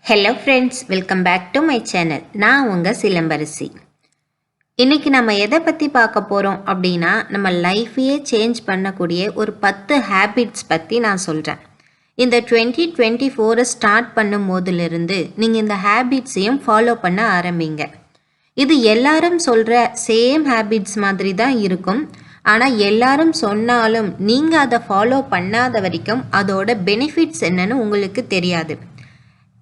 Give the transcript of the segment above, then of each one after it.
Hello friends, welcome back to my channel. நான் உங்கள் சிலம்பரசி. இன்றைக்கி நம்ம எதை பற்றி பார்க்க போகிறோம் அப்படின்னா, நம்ம லைஃப்பையே சேஞ்ச் பண்ணக்கூடிய ஒரு 10 ஹேபிட்ஸ் பற்றி நான் சொல்கிறேன். இந்த 2024 ஸ்டார்ட் பண்ணும் போதிலிருந்து நீங்கள் இந்த ஹேபிட்ஸையும் ஃபாலோ பண்ண ஆரம்பிங்க. இது எல்லாரும் சொல்கிற சேம் ஹேபிட்ஸ் மாதிரி தான் இருக்கும். ஆனால் எல்லாரும் சொன்னாலும் நீங்கள் அதை ஃபாலோ பண்ணாத வரைக்கும் அதோட பெனிஃபிட்ஸ் என்னன்னு உங்களுக்கு தெரியாது.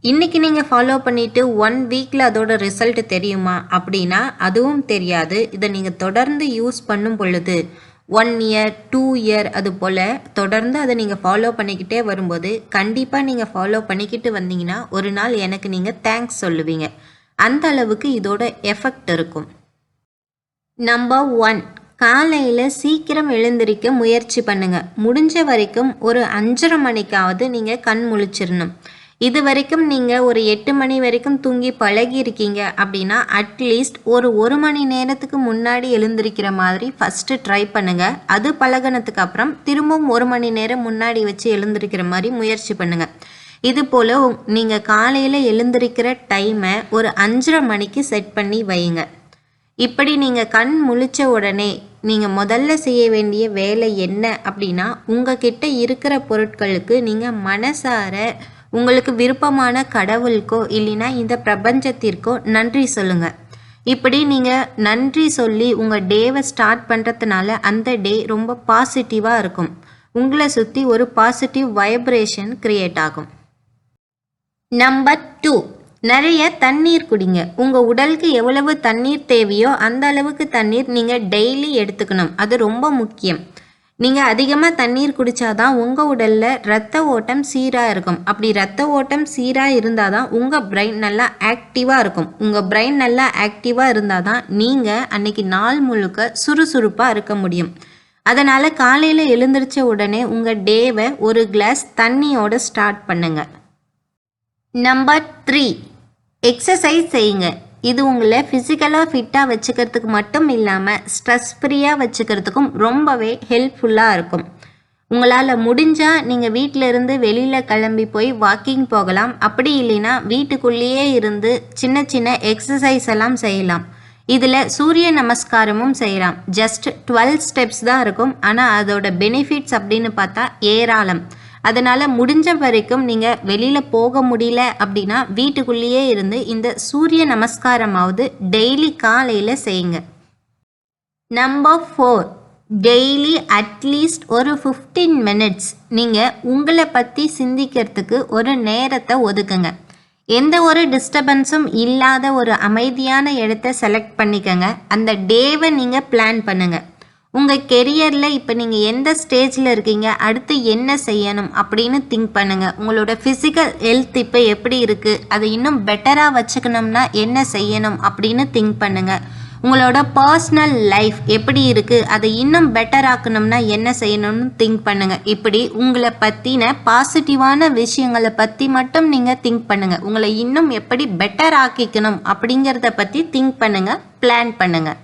இன்றைக்கி நீங்கள் ஃபாலோ பண்ணிவிட்டு 1 வீக்கில் அதோட ரிசல்ட் தெரியுமா அப்படின்னா அதுவும் தெரியாது. இதை நீங்கள் தொடர்ந்து யூஸ் பண்ணும் பொழுது 1 இயர் 2 இயர் அது போல் தொடர்ந்து அதை நீங்கள் ஃபாலோ பண்ணிக்கிட்டே வரும்போது கண்டிப்பாக நீங்கள் ஃபாலோ பண்ணிக்கிட்டு வந்தீங்கன்னா ஒரு நாள் எனக்கு நீங்கள் தேங்க்ஸ் சொல்லுவீங்க. அந்த அளவுக்கு இதோட எஃபெக்ட் இருக்கும். நம்பர் 1, காலையில் சீக்கிரம் எழுந்திருக்க முயற்சி பண்ணுங்கள். முடிஞ்ச வரைக்கும் ஒரு 5:30 மணிக்காவது நீங்கள் கண் முழிச்சிடணும். இது வரைக்கும் நீங்கள் ஒரு 8 மணி வரைக்கும் தூங்கி பழகி இருக்கீங்க அப்படின்னா அட்லீஸ்ட் ஒரு மணி நேரத்துக்கு முன்னாடி எழுந்திருக்கிற மாதிரி ஃபஸ்ட்டு ட்ரை பண்ணுங்கள். அது பழகினதுக்கு அப்புறம் திரும்பவும் 1 மணி நேரம் முன்னாடி வச்சு எழுந்திருக்கிற மாதிரி முயற்சி பண்ணுங்கள். இது போல் நீங்கள் காலையில் எழுந்திருக்கிற டைமை ஒரு 5:30 மணிக்கு செட் பண்ணி வைங்க. இப்படி நீங்கள் கண் முழிச்ச உடனே நீங்கள் முதல்ல செய்ய வேண்டிய வேலை என்ன அப்படின்னா, உங்ககிட்ட இருக்கிற பொருட்களுக்கு நீங்கள் மனசார உங்களுக்கு விருப்பமான கடவுளுக்கோ இல்லைன்னா இந்த பிரபஞ்சத்திற்கோ நன்றி சொல்லுங்கள். இப்படி நீங்கள் நன்றி சொல்லி உங்கள் டேவை ஸ்டார்ட் பண்ணுறதுனால அந்த டே ரொம்ப பாசிட்டிவாக இருக்கும். உங்களை சுற்றி ஒரு பாசிட்டிவ் வைப்ரேஷன் கிரியேட் ஆகும். நம்பர் 2, நிறைய தண்ணீர் குடிங்க. உங்கள் உடலுக்கு எவ்வளவு தண்ணீர் தேவையோ அந்த அளவுக்கு தண்ணீர் நீங்கள் டெய்லி எடுத்துக்கணும். அது ரொம்ப முக்கியம். நீங்கள் அதிகமாக தண்ணீர் குடித்தாதான் உங்கள் உடலில் ரத்த ஓட்டம் சீராக இருக்கும். அப்படி ரத்த ஓட்டம் சீராக இருந்தால் தான் உங்கள் பிரெயின் நல்லா ஆக்டிவாக இருக்கும். உங்கள் பிரெயின் நல்லா ஆக்டிவாக இருந்தால் தான் நீங்கள் அன்றைக்கி நாள் முழுக்க சுறுசுறுப்பாக இருக்க முடியும். அதனால் காலையில் எழுந்திரிச்ச உடனே உங்கள் டேவை ஒரு கிளாஸ் தண்ணியோடு ஸ்டார்ட் பண்ணுங்கள். நம்பர் 3, எக்ஸசைஸ் செய்யுங்க. இது உங்களை ஃபிசிக்கலாக ஃபிட்டாக வச்சுக்கிறதுக்கு மட்டும் இல்லாமல் ஸ்ட்ரெஸ் ஃப்ரீயாக வச்சுக்கிறதுக்கும் ரொம்பவே ஹெல்ப்ஃபுல்லாக இருக்கும். உங்களால் முடிஞ்சால் நீங்கள் வீட்டில் இருந்து வெளியில் கிளம்பி போய் வாக்கிங் போகலாம். அப்படி இல்லைன்னா வீட்டுக்குள்ளேயே இருந்து சின்ன சின்ன எக்ஸசைஸ் எல்லாம் செய்யலாம். இதில் சூரிய நமஸ்காரமும் செய்யலாம். ஜஸ்ட் 12 ஸ்டெப்ஸ் தான் இருக்கும். ஆனால் அதோட பெனிஃபிட்ஸ் அப்படின்னு பார்த்தா ஏராளம். அதனால் முடிஞ்ச வரைக்கும் நீங்கள் வெளியில் போக முடியல அப்படின்னா வீட்டுக்குள்ளேயே இருந்து இந்த சூரிய நமஸ்காரமாவது டெய்லி காலையில் செய்யுங்க. நம்பர் 4, டெய்லி அட்லீஸ்ட் ஒரு 15 மினிட்ஸ் நீங்கள் உங்களை பற்றி சிந்திக்கிறதுக்கு ஒரு நேரத்தை ஒதுக்குங்க. எந்த ஒரு டிஸ்டர்பன்ஸும் இல்லாத ஒரு அமைதியான இடத்த செலக்ட் பண்ணிக்கங்க. அந்த டேவை நீங்கள் பிளான் பண்ணுங்கள். உங்கள் கெரியரில் இப்போ நீங்கள் எந்த ஸ்டேஜில் இருக்கீங்க, அடுத்து என்ன செய்யணும் அப்படின்னு திங்க் பண்ணுங்கள். உங்களோட ஃபிசிக்கல் ஹெல்த் இப்போ எப்படி இருக்குது, அதை இன்னும் பெட்டராக வச்சுக்கணும்னா என்ன செய்யணும் அப்படின்னு திங்க் பண்ணுங்கள். உங்களோட பர்சனல் லைஃப் எப்படி இருக்குது, அதை இன்னும் பெட்டர் ஆக்கணும்னா என்ன செய்யணும்னு திங்க் பண்ணுங்கள். இப்படி உங்களை பற்றின பாசிட்டிவான விஷயங்களை பற்றி மட்டும் நீங்கள் திங்க் பண்ணுங்கள். உங்களை இன்னும் எப்படி பெட்டர் ஆக்கிக்கணும் அப்படிங்கிறத பற்றி திங்க் பண்ணுங்கள், பிளான் பண்ணுங்கள்.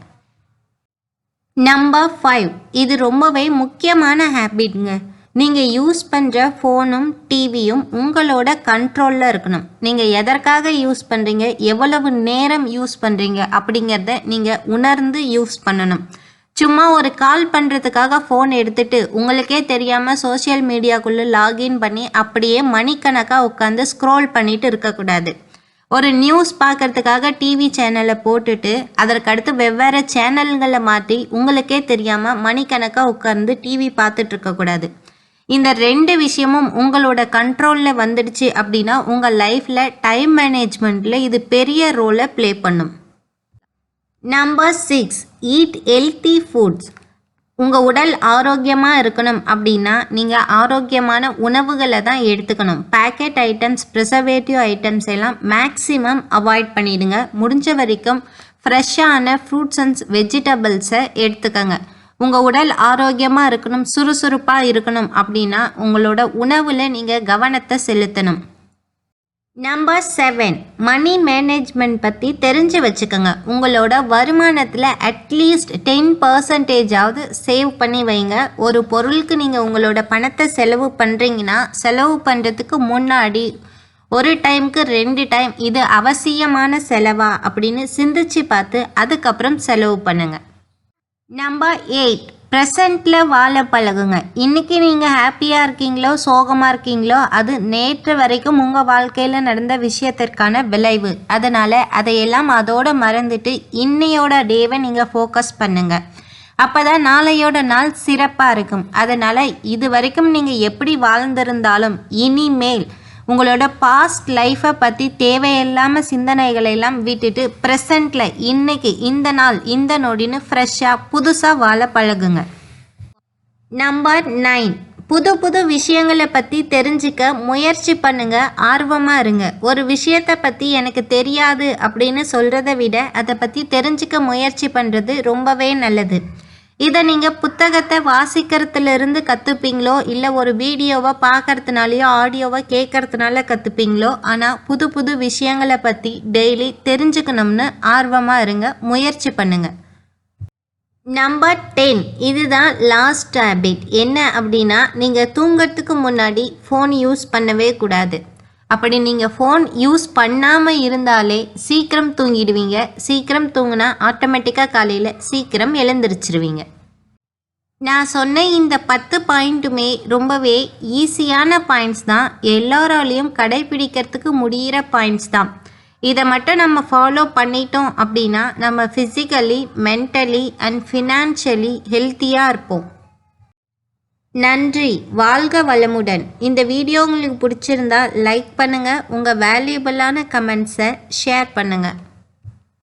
நம்பர் 5, இது ரொம்பவே முக்கியமான ஹேபிட்ங்க. நீங்கள் யூஸ் பண்ணுற ஃபோனும் டிவியும் உங்களோட கண்ட்ரோலில் இருக்கணும். நீங்கள் எதற்காக யூஸ் பண்ணுறீங்க, எவ்வளவு நேரம் யூஸ் பண்ணுறீங்க அப்படிங்கிறத நீங்கள் உணர்ந்து யூஸ் பண்ணணும். சும்மா ஒரு கால் பண்ணுறதுக்காக ஃபோன் எடுத்துகிட்டு உங்களுக்கே தெரியாமல் சோஷியல் மீடியாக்குள்ளே லாகின் பண்ணி அப்படியே மணிக்கணக்காக உட்காந்து ஸ்க்ரோல் பண்ணிட்டு இருக்கக்கூடாது. ஒரு நியூஸ் பார்க்கறதுக்காக டிவி சேனலை போட்டுட்டு அதற்கடுத்து வெவ்வேறு சேனல்களை மாற்றி உங்களுக்கே தெரியாமல் மணிக்கணக்காக உட்கார்ந்து டிவி பார்த்துட்டு இருக்கக்கூடாது. இந்த 2 விஷயமும் உங்களோட கண்ட்ரோலில் வந்துடுச்சு அப்படின்னா உங்கள் லைஃப்பில் டைம் மேனேஜ்மெண்ட்டில் இது பெரிய ரோலை ப்ளே பண்ணும். Number 6, eat healthy foods. உங்கள் உடல் ஆரோக்கியமாக இருக்கணும் அப்படின்னா நீங்கள் ஆரோக்கியமான உணவுகளை தான் எடுத்துக்கணும். பேக்கெட் ஐட்டம்ஸ், ப்ரிசர்வேட்டிவ் ஐட்டம்ஸ் எல்லாம் மேக்ஸிமம் அவாய்ட் பண்ணிவிடுங்க. முடிஞ்ச வரைக்கும் ஃப்ரெஷ்ஷான ஃப்ரூட்ஸ் அண்ட் வெஜிடபிள்ஸை எடுத்துக்கங்க. உங்கள் உடல் ஆரோக்கியமாக இருக்கணும், சுறுசுறுப்பாக இருக்கணும் அப்படின்னா உங்களோட உணவில் நீங்கள் கவனத்தை செலுத்தணும். நம்பர் 7, மணி மேனேஜ்மெண்ட் பற்றி தெரிஞ்சு வச்சுக்கோங்க. உங்களோட வருமானத்தில் அட்லீஸ்ட் 10% சேவ் பண்ணி வைங்க. ஒரு பொருளுக்கு நீங்கள் உங்களோட பணத்தை செலவு பண்ணுறீங்கன்னா செலவு பண்ணுறதுக்கு முன்னாடி ஒரு டைமுக்கு 2 டைம் இது அவசியமான செலவா அப்படின்னு சிந்திச்சு பார்த்து அதுக்கப்புறம் செலவு பண்ணுங்க. நம்பர் 8, ப்ரெசண்ட்டில் வாழ பழகுங்க. இன்றைக்கி நீங்கள் ஹாப்பியாக இருக்கீங்களோ சோகமாக இருக்கீங்களோ அது நேற்று வரைக்கும் உங்கள் வாழ்க்கையில் நடந்த விஷயத்திற்கான விளைவு. அதனால் அதையெல்லாம் அதோடு மறந்துட்டு இன்னையோட டேவை நீங்கள் ஃபோக்கஸ் பண்ணுங்கள். அப்போ தான் நாளையோட நாள் சிறப்பாக இருக்கும். அதனால் இது வரைக்கும் நீங்கள் எப்படி வாழ்ந்திருந்தாலும் இனிமேல் உங்களோட பாஸ்ட் லைஃப்பை பற்றி தேவையில்லாமல் சிந்தனைகளை எல்லாம் விட்டுட்டு ப்ரெசண்ட்டில் இன்னைக்கு இந்த நாள் இந்த நொடின்னு ஃப்ரெஷ்ஷாக புதுசாக வாழ பழகுங்க. நம்பர் 9, புது புது விஷயங்களை பற்றி தெரிஞ்சுக்க முயற்சி பண்ணுங்க, ஆர்வமாக இருங்க. ஒரு விஷயத்தை பற்றி எனக்கு தெரியாது அப்படின்னு சொல்கிறத விட அதை பற்றி தெரிஞ்சுக்க முயற்சி பண்ணுறது ரொம்பவே நல்லது. இதை நீங்கள் புத்தகத்தை வாசிக்கிறதுலேருந்து கற்றுப்பீங்களோ இல்லை ஒரு வீடியோவை பார்க்கறதுனாலையோ ஆடியோவை கேட்கறதுனால கற்றுப்பீங்களோ, ஆனால் புது புது விஷயங்களை பற்றி டெய்லி தெரிஞ்சுக்கணும்னு ஆர்வமாக இருங்க, முயற்சி பண்ணுங்கள். நம்பர் 10, இதுதான் லாஸ்ட் ஹேபிட். என்ன அப்படின்னா நீங்கள் தூங்கிறதுக்கு முன்னாடி ஃபோன் யூஸ் பண்ணவே கூடாது. அப்படி நீங்கள் ஃபோன் யூஸ் பண்ணாமல் இருந்தாலே சீக்கிரம் தூங்கிடுவீங்க. சீக்கிரம் தூங்கினா ஆட்டோமேட்டிக்காக காலையில் சீக்கிரம் எழுந்திரிச்சிருவீங்க. நான் சொன்ன இந்த 10 பாயிண்ட்டுமே ரொம்பவே ஈஸியான பாயிண்ட்ஸ் தான், எல்லாராலையும் கடைபிடிக்கிறதுக்கு முடிகிற பாயிண்ட்ஸ் தான். இதை மட்டும் நம்ம ஃபாலோ பண்ணிட்டோம் அப்படின்னா நம்ம ஃபிசிக்கலி, மென்டலி அண்ட் ஃபினான்ஷியலி ஹெல்த்தியாக இருப்போம். நன்றி. வாழ்க வளமுடன். இந்த வீடியோ உங்களுக்கு பிடிச்சிருந்தா லைக் பண்ணுங்கள், உங்கள் வேல்யூபிளான கமெண்ட்ஸை ஷேர் பண்ணுங்கள்.